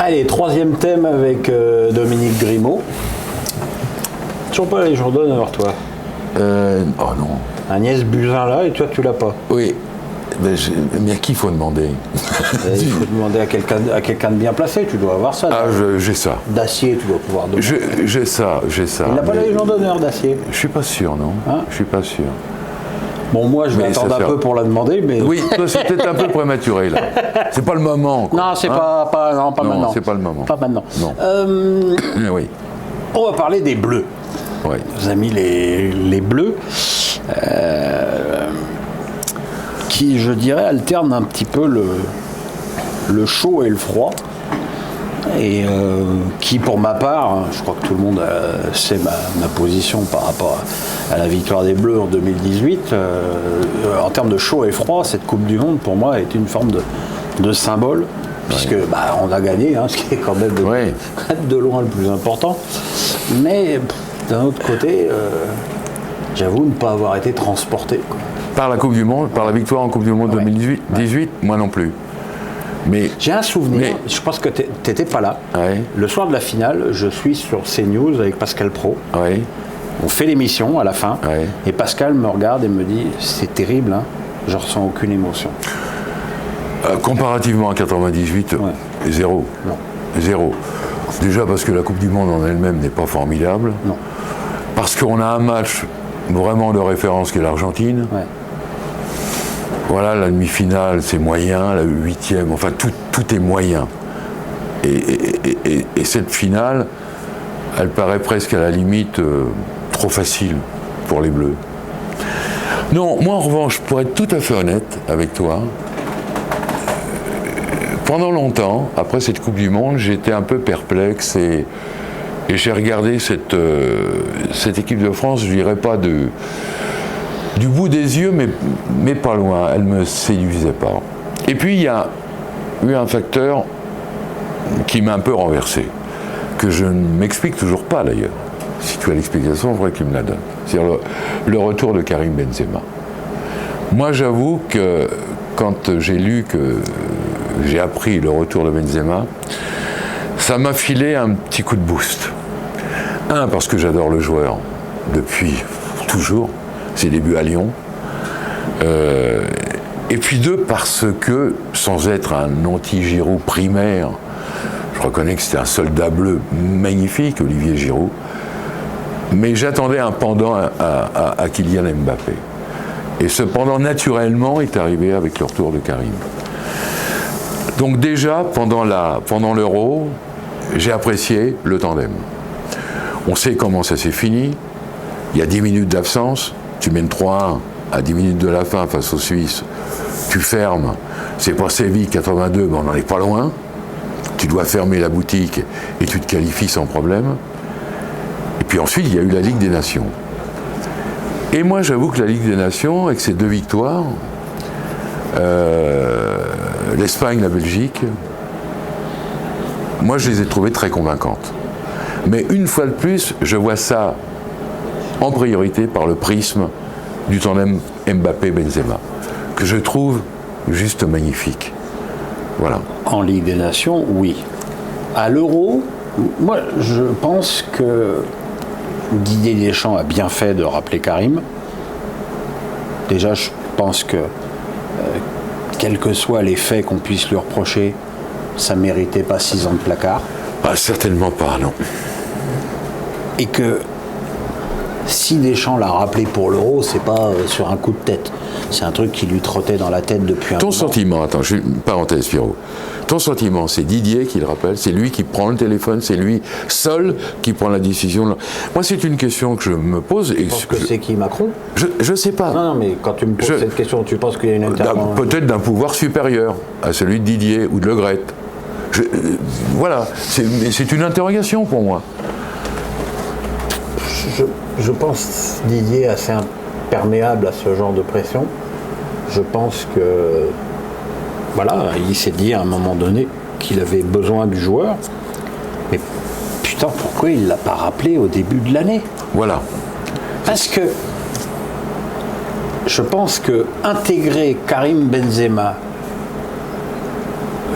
Allez, troisième thème avec Dominique Grimaud. Toujours pas les jours d'honneur, toi. Oh non. Agnès Buzyn là, et toi tu l'as pas. Oui. Mais à qui il faut demander? Il faut demander à quelqu'un de bien placé, tu dois avoir ça. Ah, j'ai ça. Dacier, tu dois pouvoir demander. J'ai ça. Il n'a pas la Légion d'honneur, Dacier. Je suis pas sûr, non. Hein? Je suis pas sûr. Bon, moi, je vais attendre un peu pour la demander, mais... Oui, c'est peut-être un peu prématuré, là. C'est pas le moment, quoi. Non, c'est pas maintenant. Non, c'est pas le moment. Pas maintenant. Non. Oui. On va parler des Bleus. Oui. Vous avez mis les Bleus, qui, je dirais, alternent un petit peu le chaud et le froid. Et qui, pour ma part, je crois que tout le monde sait ma position par rapport à la victoire des Bleus en 2018, en termes de chaud et froid, cette Coupe du Monde, pour moi, est une forme de symbole, puisque on a gagné, ce qui est quand même de loin le plus important. Mais d'un autre côté, j'avoue ne pas avoir été transporté. Quoi. Par la Coupe du Monde, par la victoire en Coupe du Monde 2018, moi non plus. Mais j'ai un souvenir, je pense que tu n'étais pas là. Ouais. Le soir de la finale, je suis sur CNews avec Pascal Praud. Ouais. On fait l'émission à la fin. Ouais. Et Pascal me regarde et me dit « C'est terrible, je ressens aucune émotion. » Comparativement à 98, zéro. Non. Zéro. Déjà parce que la Coupe du Monde en elle-même n'est pas formidable. Non. Parce qu'on a un match vraiment de référence qui est l'Argentine. Ouais. Voilà, la demi-finale, c'est moyen, la huitième, enfin tout est moyen. Et cette finale, elle paraît presque à la limite trop facile pour les Bleus. Non, moi en revanche, pour être tout à fait honnête avec toi, pendant longtemps, après cette Coupe du Monde, j'étais un peu perplexe et j'ai regardé cette équipe de France, je dirais pas du bout des yeux, mais pas loin, elle me séduisait pas. Et puis il y a eu un facteur qui m'a un peu renversé, que je ne m'explique toujours pas d'ailleurs. Si tu as l'explication, il faudrait que tu me la donnes. C'est-à-dire le retour de Karim Benzema. Moi j'avoue que quand j'ai appris le retour de Benzema, ça m'a filé un petit coup de boost. Un, parce que j'adore le joueur depuis toujours, ses débuts à Lyon. Et puis deux, parce que, sans être un anti-Giroud primaire, je reconnais que c'était un soldat bleu magnifique, Olivier Giroud, mais j'attendais un pendant à Kylian Mbappé. Et ce pendant, naturellement, est arrivé avec le retour de Karim. Donc déjà, pendant l'Euro, j'ai apprécié le tandem. On sait comment ça s'est fini. Il y a 10 minutes d'absence, tu mènes 3-1 à 10 minutes de la fin face aux Suisses, tu fermes. C'est pas Séville 82, mais on n'en est pas loin. Tu dois fermer la boutique et tu te qualifies sans problème. Et puis ensuite, il y a eu la Ligue des Nations. Et moi, j'avoue que la Ligue des Nations, avec ces deux victoires, l'Espagne, la Belgique, moi, je les ai trouvées très convaincantes. Mais une fois de plus, je vois ça en priorité par le prisme du tandem Mbappé-Benzema, que je trouve juste magnifique. Voilà. En Ligue des Nations, oui. À l'Euro, moi, je pense que Didier Deschamps a bien fait de rappeler Karim. Déjà, je pense que, quels que soient les faits qu'on puisse lui reprocher, ça ne méritait pas 6 ans de placard. Ah, certainement pas, non. Et que si Deschamps l'a rappelé pour l'Euro, c'est pas sur un coup de tête. C'est un truc qui lui trottait dans la tête depuis un moment. Ton sentiment, attends, une parenthèse, Pierrot. Ton sentiment, c'est Didier qui le rappelle, c'est lui qui prend le téléphone, c'est lui seul qui prend la décision. Moi, c'est une question que je me pose. Tu penses que c'est qui, Macron ? Je sais pas. Non, mais quand tu me poses cette question, tu penses qu'il y a une intervention ? Peut-être d'un pouvoir supérieur à celui de Didier ou de Le Gret. Voilà, c'est une interrogation pour moi. Je pense Didier assez imperméable à ce genre de pression. Je pense que, voilà, il s'est dit à un moment donné qu'il avait besoin du joueur. Mais putain, pourquoi il ne l'a pas rappelé au début de l'année ? Voilà. Parce que je pense que intégrer Karim Benzema,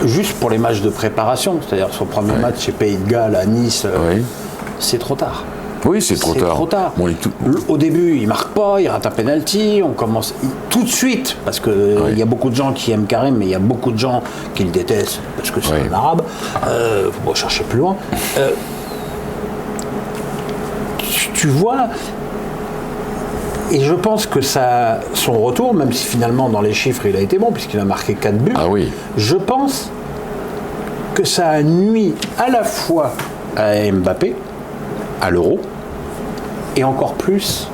juste pour les matchs de préparation, c'est-à-dire son premier match chez Pays de Galles à Nice, c'est trop tard. Oui, c'est trop tard. Bon, au début, il marque pas, il rate un penalty, on commence tout de suite, parce que il y a beaucoup de gens qui aiment Karim, mais il y a beaucoup de gens qui le détestent, parce que c'est un arabe. Faut pas chercher plus loin. Tu vois, et je pense que son retour, même si finalement dans les chiffres il a été bon, puisqu'il a marqué 4 buts, je pense que ça a nui à la fois à Mbappé, à l'Euro, et encore plus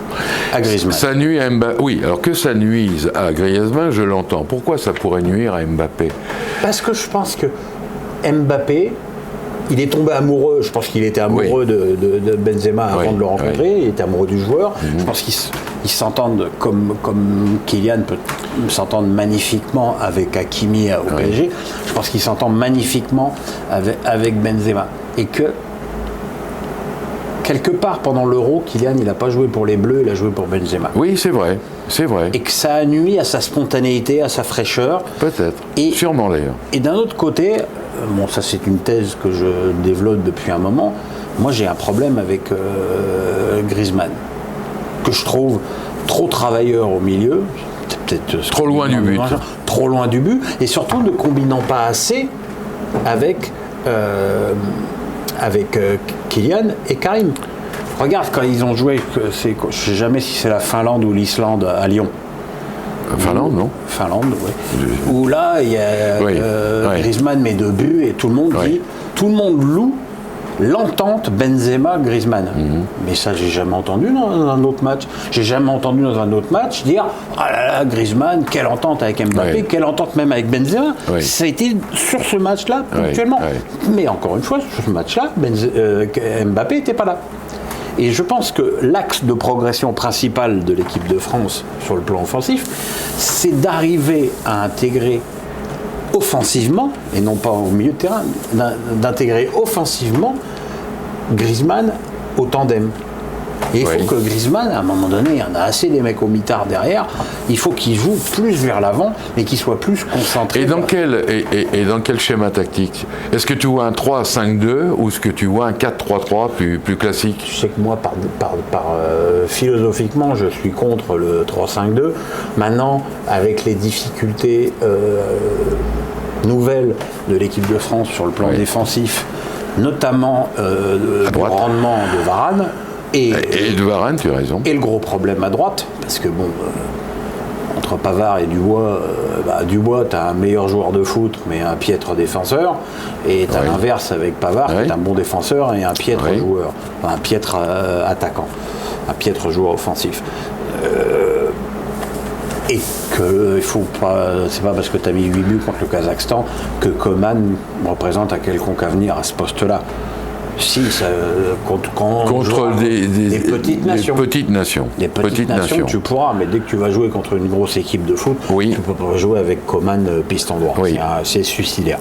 à Griezmann. Ça nuit à Mbappé. Oui, alors que ça nuise à Griezmann, je l'entends. Pourquoi ça pourrait nuire à Mbappé? Parce que je pense que Mbappé, il est tombé amoureux. Je pense qu'il était amoureux de Benzema avant de le rencontrer. Il était amoureux du joueur. Je pense qu'ils s'entendent comme Kylian peut s'entendre magnifiquement avec Hakimi au PSG. Je pense qu'il s'entend magnifiquement avec Benzema. Et que quelque part, pendant l'Euro, Kylian, il n'a pas joué pour les Bleus, il a joué pour Benzema. Oui, c'est vrai. Et que ça a nui à sa spontanéité, à sa fraîcheur. Peut-être. Sûrement d'ailleurs. Et d'un autre côté, bon, ça c'est une thèse que je développe depuis un moment, moi j'ai un problème avec Griezmann, que je trouve trop travailleur au milieu. Peut-être trop loin du but. Trop loin du but, et surtout ne combinant pas assez avec Kylian et Karim. Regarde quand ils ont joué, je ne sais jamais si c'est la Finlande ou l'Islande à Lyon. Finlande, non? Finlande, oui. Où là, il y a Griezmann met 2 buts et tout le monde loue l'entente Benzema-Griezmann. Mais ça, j'ai jamais entendu dans un autre match. J'ai jamais entendu dans un autre match dire « Ah là là, Griezmann, quelle entente avec Mbappé, quelle entente même avec Benzema ». Ça a été sur ce match-là, ponctuellement. Mais encore une fois, sur ce match-là, Mbappé n'était pas là. Et je pense que l'axe de progression principal de l'équipe de France sur le plan offensif, c'est d'arriver à intégrer offensivement, et non pas au milieu de terrain, d'intégrer offensivement Griezmann au tandem. Et il faut que Griezmann, à un moment donné, il y en a assez des mecs au mitard derrière, il faut qu'il joue plus vers l'avant et qu'il soit plus concentré. Et dans quel schéma tactique? Est-ce que tu vois un 3-5-2 ou est-ce que tu vois un 4-3-3 plus classique? Je sais que moi, philosophiquement, je suis contre le 3-5-2. Maintenant, avec les difficultés nouvelles de l'équipe de France sur le plan défensif, notamment du rendement de Varane, et de Varane, tu as raison. Et le gros problème à droite, parce que bon, entre Pavard et Dubois, Dubois, tu as un meilleur joueur de foot, mais un piètre défenseur, et tu as l'inverse avec Pavard, qui est un bon défenseur et un piètre joueur, un piètre attaquant, un piètre joueur offensif. Et que il faut pas, c'est pas parce que tu as mis 8 buts contre le Kazakhstan que Coman représente un quelconque avenir à ce poste-là. Si, contre des petites nations. Des petites nations, tu pourras, mais dès que tu vas jouer contre une grosse équipe de foot, tu peux pas jouer avec Coman piston droit. C'est suicidaire.